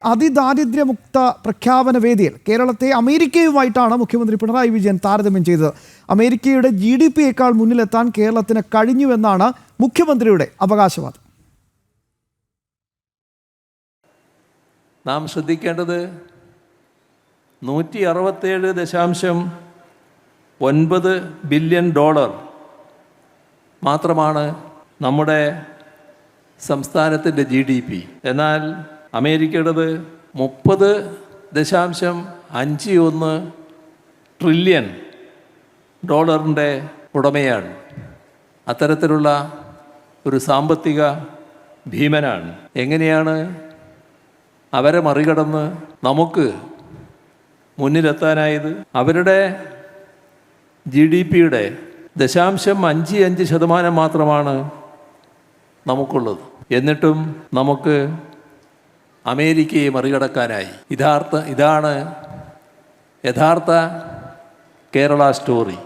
അതിദാരിദ്ര്യമുക്ത പ്രഖ്യാപന വേദിയിൽ കേരളത്തെ അമേരിക്കയുമായിട്ടാണ് മുഖ്യമന്ത്രി പിണറായി വിജയൻ താരതമ്യം ചെയ്തത്. അമേരിക്കയുടെ GDP-യേക്കാൾ മുന്നിലെത്താൻ കേരളത്തിന് കഴിഞ്ഞുവെന്നാണ് മുഖ്യമന്ത്രിയുടെ അവകാശവാദം. നാം ശ്രദ്ധിക്കേണ്ടത് 167.9 ബില്യൺ ഡോളർ മാത്രമാണ് നമ്മുടെ സംസ്ഥാനത്തിൻ്റെ GDP. എന്നാൽ അമേരിക്കയുടേത് 30.51 ട്രില്യൺ ഡോളറിൻ്റെ ഉടമയാണ്. അത്തരത്തിലുള്ള ഒരു സാമ്പത്തിക ഭീമനാണ്. എങ്ങനെയാണ് അവരെ മറികടന്ന് നമുക്ക് മുന്നിലെത്താനായത്? അവരുടെ GDP-യുടെ 0.55% മാത്രമാണ് നമുക്കുള്ളത്. എന്നിട്ടും നമുക്ക് അമേരിക്കയെ മറികടക്കാനായി. ഇതാണ് യഥാർത്ഥ കേരള സ്റ്റോറി.